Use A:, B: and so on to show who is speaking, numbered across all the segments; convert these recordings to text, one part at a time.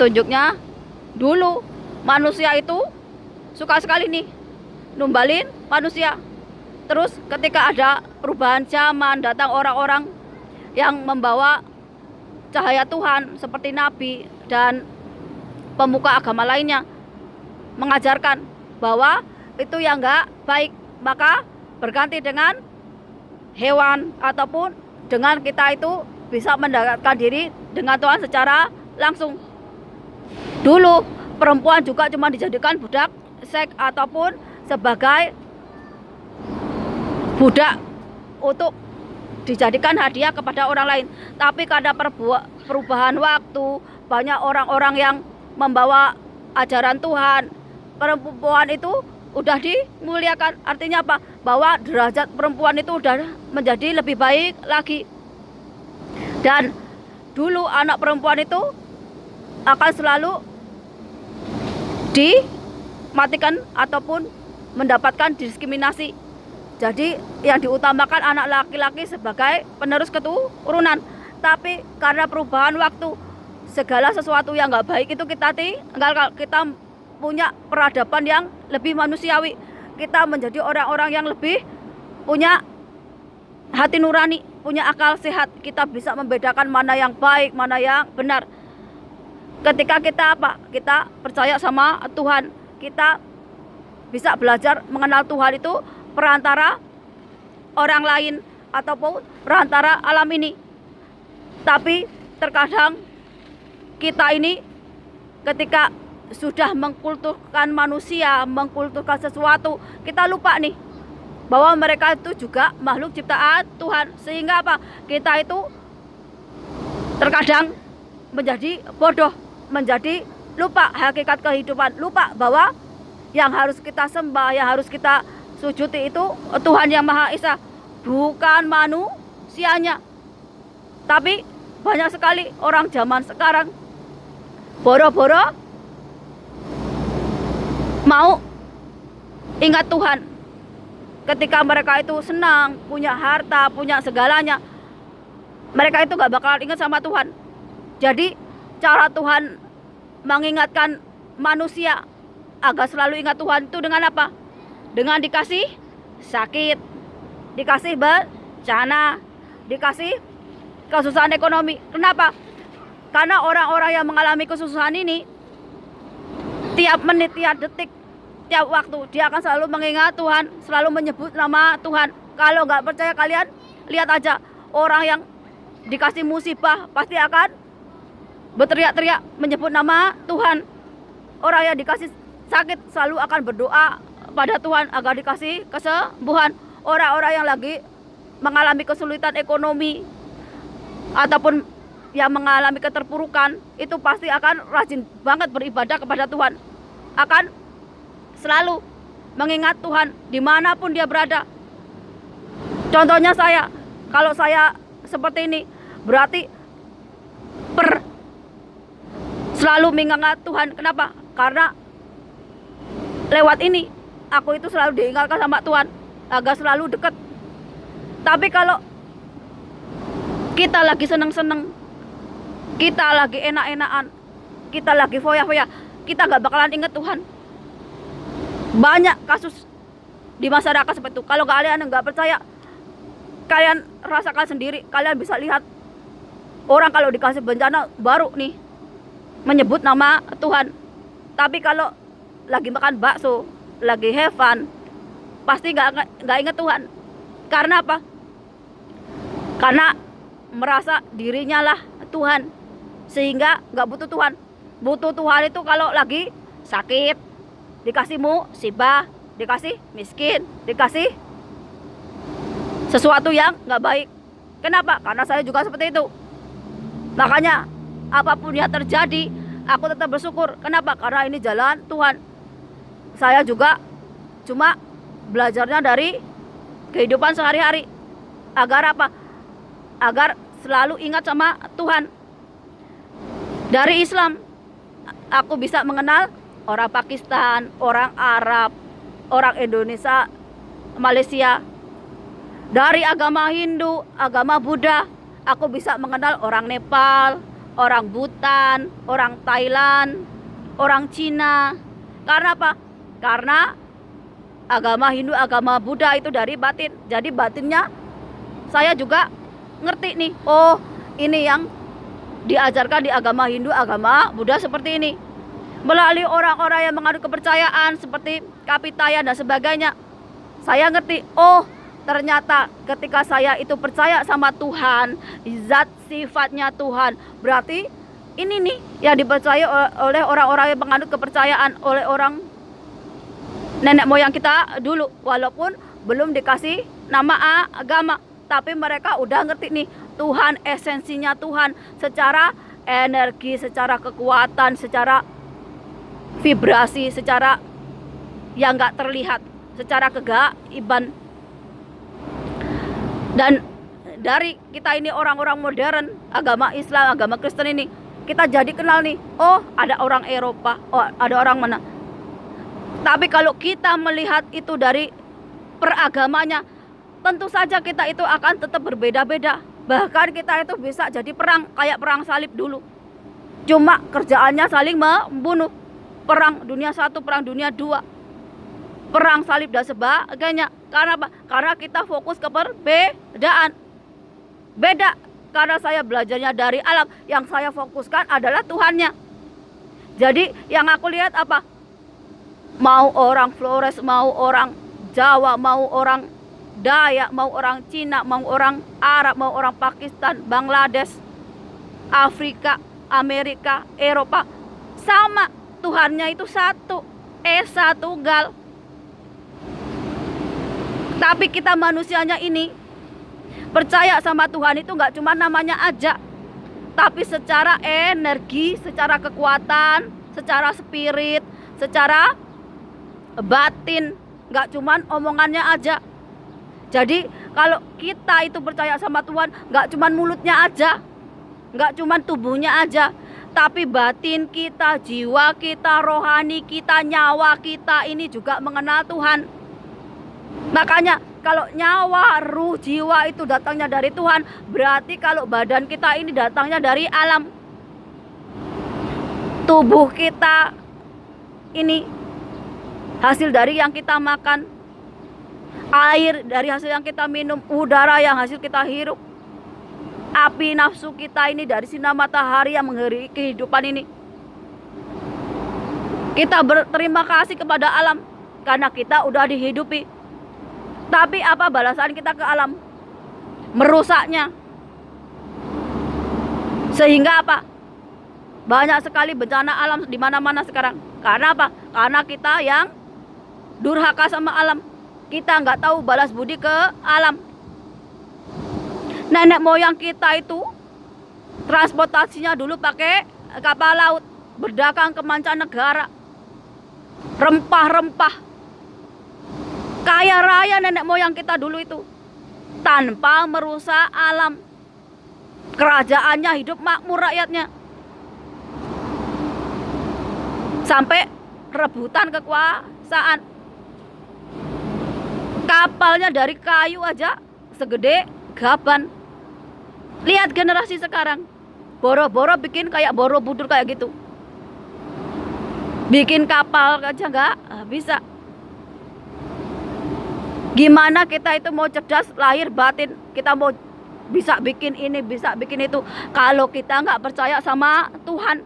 A: petunjuknya dulu manusia itu suka sekali nih numbalin manusia. Terus ketika ada perubahan zaman, datang orang-orang yang membawa cahaya Tuhan seperti nabi dan pemuka agama lainnya, mengajarkan bahwa itu yang enggak baik, maka berganti dengan hewan ataupun dengan kita itu bisa mendekatkan diri dengan Tuhan secara langsung. Dulu perempuan juga cuma dijadikan budak seks ataupun sebagai budak untuk dijadikan hadiah kepada orang lain. Tapi karena perubahan waktu, banyak orang-orang yang membawa ajaran Tuhan, perempuan itu udah dimuliakan. Artinya apa? Bahwa derajat perempuan itu udah menjadi lebih baik lagi. Dan dulu anak perempuan itu akan selalu dimatikan ataupun mendapatkan diskriminasi. Jadi yang diutamakan anak laki-laki sebagai penerus keturunan. Tapi karena perubahan waktu, segala sesuatu yang nggak baik itu kita tinggal. Kita punya peradaban yang lebih manusiawi. Kita menjadi orang-orang yang lebih punya hati nurani, punya akal sehat. Kita bisa membedakan mana yang baik, mana yang benar. Ketika kita kita percaya sama Tuhan, kita bisa belajar mengenal Tuhan itu perantara orang lain ataupun perantara alam ini. Tapi terkadang kita ini ketika sudah mengkulturkan manusia, mengkulturkan sesuatu, kita lupa nih bahwa mereka itu juga makhluk ciptaan Tuhan. Sehingga kita itu terkadang menjadi bodoh, menjadi lupa hakikat kehidupan, lupa bahwa yang harus kita sembah, yang harus kita sujudi itu Tuhan yang Maha Esa, bukan manusianya. Tapi banyak sekali orang zaman sekarang boro-boro mau ingat Tuhan. Ketika mereka itu senang, punya harta, punya segalanya, mereka itu gak bakal ingat sama Tuhan. Jadi cara Tuhan mengingatkan manusia agar selalu ingat Tuhan itu dengan apa? Dengan dikasih sakit, dikasih bencana, dikasih kesusahan ekonomi. Kenapa? Karena orang-orang yang mengalami kesusahan ini, tiap menit, tiap detik, tiap waktu dia akan selalu mengingat Tuhan, selalu menyebut nama Tuhan. Kalau nggak percaya kalian lihat aja, orang yang dikasih musibah pasti akan berteriak-teriak menyebut nama Tuhan. Orang yang dikasih sakit selalu akan berdoa pada Tuhan agar dikasih kesembuhan. Orang-orang yang lagi mengalami kesulitan ekonomi ataupun yang mengalami keterpurukan itu pasti akan rajin banget beribadah kepada Tuhan, akan selalu mengingat Tuhan dimanapun dia berada. Contohnya saya, kalau saya seperti ini berarti selalu mengingat Tuhan. Kenapa? Karena lewat ini aku itu selalu diingatkan sama Tuhan agar selalu dekat. Tapi kalau kita lagi seneng-seneng, kita lagi enak-enakan, kita lagi foya-foya, kita gak bakalan ingat Tuhan. Banyak kasus di masyarakat seperti itu. Kalau kalian nggak percaya, kalian rasakan sendiri. Kalian bisa lihat orang kalau dikasih bencana baru nih menyebut nama Tuhan. Tapi kalau lagi makan bakso, lagi have fun, pasti nggak ingat Tuhan. Karena apa? Karena merasa dirinya lah Tuhan, sehingga nggak butuh Tuhan. Butuh Tuhan itu kalau lagi sakit, dikasih musibah, dikasih miskin, dikasih sesuatu yang nggak baik. Kenapa? Karena saya juga seperti itu. Makanya apapun yang terjadi, aku tetap bersyukur. Kenapa? Karena ini jalan Tuhan. Saya juga cuma belajarnya dari kehidupan sehari-hari. Agar apa? Agar selalu ingat sama Tuhan. Dari Islam, aku bisa mengenal orang Pakistan, orang Arab, orang Indonesia, Malaysia. Dari agama Hindu, agama Buddha, aku bisa mengenal orang Nepal, orang Bhutan, orang Thailand, orang Cina. Karena apa? Karena agama Hindu, agama Buddha itu dari batin. Jadi batinnya saya juga ngerti nih. Oh, ini yang diajarkan di agama Hindu, agama Buddha seperti ini. Melalui orang-orang yang mengandung kepercayaan seperti Kapitayan dan sebagainya, saya ngerti. Oh, ternyata ketika saya itu percaya sama Tuhan, zat sifatnya Tuhan, berarti ini nih yang dipercaya oleh orang-orang yang mengandung kepercayaan, oleh orang nenek moyang kita dulu. Walaupun belum dikasih nama agama, tapi mereka udah ngerti nih Tuhan, esensinya Tuhan secara energi, secara kekuatan, secara vibrasi, secara yang nggak terlihat, secara kegaiban. Dan dari kita ini orang-orang modern, agama Islam, agama Kristen ini, kita jadi kenal nih, oh ada orang Eropa, oh ada orang mana. Tapi kalau kita melihat itu dari peragamanya, tentu saja kita itu akan tetap berbeda-beda. Bahkan kita itu bisa jadi perang, kayak perang salib dulu. Cuma kerjaannya saling membunuh. Perang dunia 1, perang dunia 2, perang salib dan sebagainya. Karena apa? Karena kita fokus ke perbedaan. Beda. Karena saya belajarnya dari alam, yang saya fokuskan adalah Tuhannya. Jadi yang aku lihat apa? Mau orang Flores, mau orang Jawa, mau orang Dayak, mau orang Cina, mau orang Arab, mau orang Pakistan, Bangladesh, Afrika, Amerika, Eropa, sama. Tuhannya itu satu, Esa Tunggal. Tapi kita manusianya ini percaya sama Tuhan itu nggak cuma namanya aja, tapi secara energi, secara kekuatan, secara spirit, secara batin, nggak cuma omongannya aja. Jadi kalau kita itu percaya sama Tuhan, nggak cuma mulutnya aja, nggak cuma tubuhnya aja, tapi batin kita, jiwa kita, rohani kita, nyawa kita ini juga mengenal Tuhan. Makanya kalau nyawa, ruh, jiwa itu datangnya dari Tuhan, berarti kalau badan kita ini datangnya dari alam. Tubuh kita ini hasil dari yang kita makan, air dari hasil yang kita minum, udara yang hasil kita hirup, api nafsu kita ini dari sinar matahari yang menghari kehidupan ini. Kita berterima kasih kepada alam karena kita udah dihidupi. Tapi apa balasan kita ke alam? Merusaknya. Sehingga apa? Banyak sekali bencana alam di mana-mana sekarang. Karena apa? Karena kita yang durhaka sama alam. Kita nggak tahu balas budi ke alam. Nenek moyang kita itu transportasinya dulu pakai kapal laut, berdagang ke mancanegara, rempah-rempah, kaya raya nenek moyang kita dulu itu, tanpa merusak alam. Kerajaannya hidup makmur rakyatnya, sampai rebutan kekuasaan. Kapalnya dari kayu aja segede gaban. Lihat generasi sekarang, boro-boro bikin kayak Borobudur kayak gitu, bikin kapal aja nggak bisa. Gimana kita itu mau cerdas lahir batin, kita mau bisa bikin ini, bisa bikin itu, kalau kita nggak percaya sama Tuhan.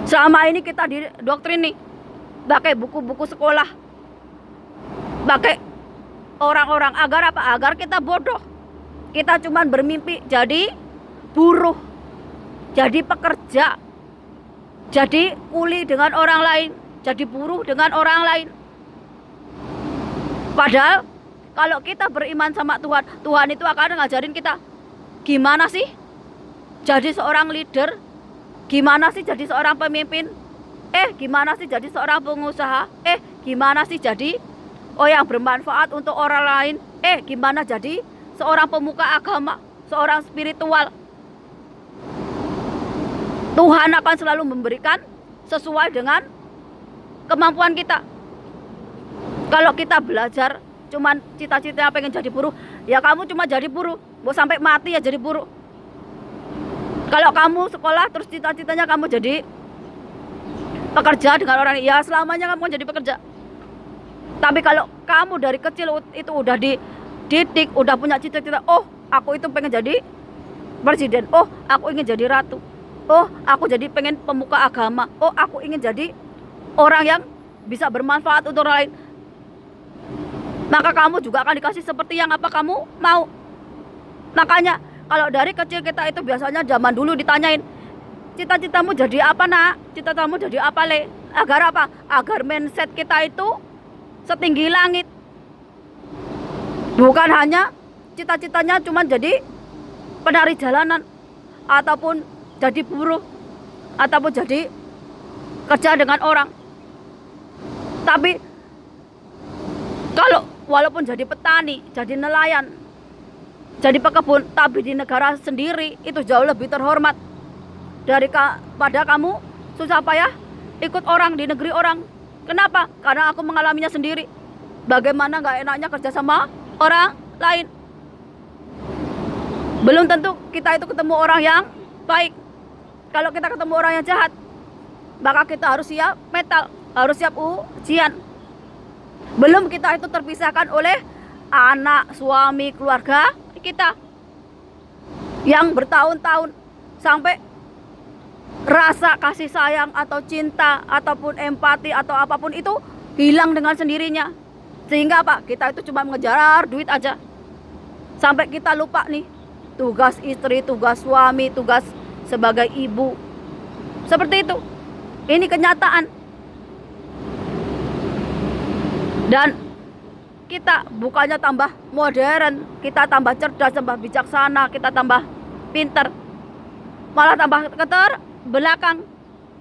A: Selama ini kita didoktrin nih, pakai buku-buku sekolah, pakai orang-orang, agar apa? Agar kita bodoh. Kita cuman bermimpi jadi buruh, jadi pekerja, jadi kuli dengan orang lain, jadi buruh dengan orang lain. Padahal kalau kita beriman sama Tuhan, Tuhan itu akan ngajarin kita gimana sih jadi seorang leader, gimana sih jadi seorang pemimpin, gimana sih jadi seorang pengusaha, gimana sih jadi yang bermanfaat untuk orang lain, gimana jadi seorang pemuka agama, seorang spiritual. Tuhan akan selalu memberikan sesuai dengan kemampuan kita. Kalau kita belajar cuman cita-citanya pengen jadi buruh, ya kamu cuma jadi buruh, mau sampai mati ya jadi buruh. Kalau kamu sekolah terus cita-citanya kamu jadi pekerja dengan orang, ya selamanya kamu jadi pekerja. Tapi kalau kamu dari kecil itu udah dididik, udah punya cita-cita, oh aku itu pengen jadi presiden, oh aku ingin jadi ratu, oh aku jadi pengen pemuka agama, oh aku ingin jadi orang yang bisa bermanfaat untuk orang lain, maka kamu juga akan dikasih seperti yang apa kamu mau. Makanya kalau dari kecil kita itu biasanya zaman dulu ditanyain, cita-citamu jadi apa nak? Cita-citamu jadi apa le? Agar apa? Agar mindset kita itu setinggi langit. Bukan hanya cita-citanya cuma jadi penari jalanan, ataupun jadi buruh, ataupun jadi kerja dengan orang. Tapi kalau walaupun jadi petani, jadi nelayan, jadi pekebun, tapi di negara sendiri itu jauh lebih terhormat daripada kamu susah payah ikut orang di negeri orang. Kenapa? Karena aku mengalaminya sendiri. Bagaimana gak enaknya kerja sama orang lain. Belum tentu kita itu ketemu orang yang baik. Kalau kita ketemu orang yang jahat, maka kita harus siap mental, harus siap ujian. Belum kita itu terpisahkan oleh anak, suami, keluarga kita yang bertahun-tahun, sampai rasa kasih sayang atau cinta ataupun empati atau apapun itu hilang dengan sendirinya. Sehingga apa? Kita itu cuma mengejar duit aja. Sampai kita lupa nih tugas istri, tugas suami, tugas sebagai ibu. Seperti itu. Ini kenyataan. Dan kita bukannya tambah modern, kita tambah cerdas, tambah bijaksana, kita tambah pinter, malah tambah belakang.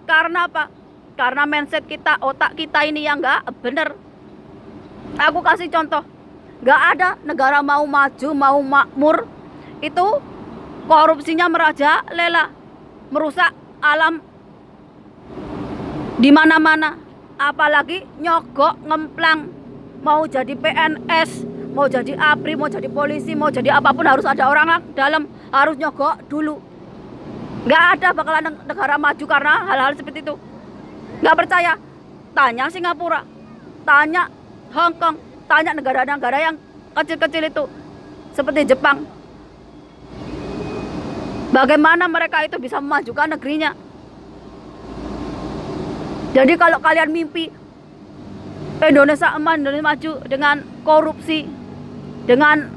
A: Karena apa? Karena mindset kita, otak kita ini yang gak bener. Aku kasih contoh, gak ada negara mau maju, mau makmur itu korupsinya merajalela, merusak alam di mana-mana. Apalagi nyogok, ngemplang, mau jadi PNS, mau jadi ABRI, mau jadi polisi, mau jadi apapun harus ada orang dalam, harus nyogok dulu. Gak ada bakalan negara maju karena hal-hal seperti itu. Gak percaya? Tanya Singapura, tanya Hong Kong, tanya negara-negara yang kecil-kecil itu seperti Jepang. Bagaimana mereka itu bisa memajukan negerinya. Jadi kalau kalian mimpi Indonesia emas, Indonesia maju dengan korupsi, dengan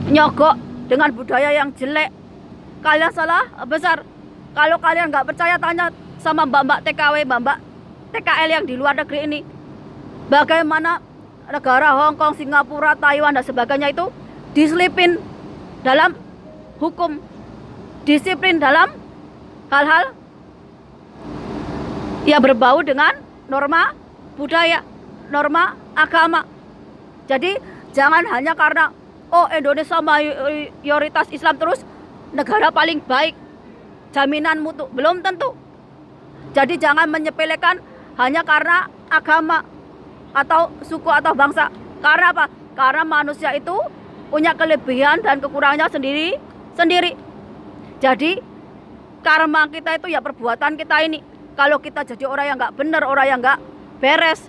A: nyogok, dengan budaya yang jelek, kalian salah besar. Kalau kalian nggak percaya, tanya sama mbak-mbak TKW, mbak-mbak TKL yang di luar negeri ini. Bagaimana negara Hong Kong, Singapura, Taiwan dan sebagainya itu diselipin dalam hukum, disiplin dalam hal-hal yang berbau dengan norma budaya, norma agama. Jadi jangan hanya karena oh Indonesia mayoritas Islam terus negara paling baik, jaminan mutu, belum tentu. Jadi jangan menyepelekan hanya karena agama atau suku atau bangsa. Karena apa? Karena manusia itu punya kelebihan dan kekurangannya sendiri. Jadi karma kita itu ya perbuatan kita ini. Kalau kita jadi orang yang nggak benar, orang yang nggak beres,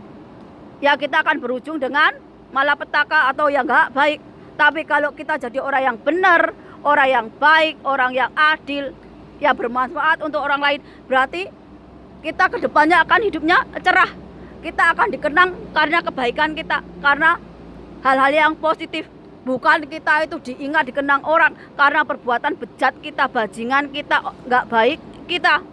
A: ya kita akan berujung dengan malapetaka atau yang nggak baik. Tapi kalau kita jadi orang yang benar, orang yang baik, orang yang adil, ya bermanfaat untuk orang lain, berarti kita kedepannya akan hidupnya cerah. Kita akan dikenang karena kebaikan kita, karena hal-hal yang positif. Bukan kita itu diingat, dikenang orang karena perbuatan bejat kita, bajingan kita, nggak baik kita.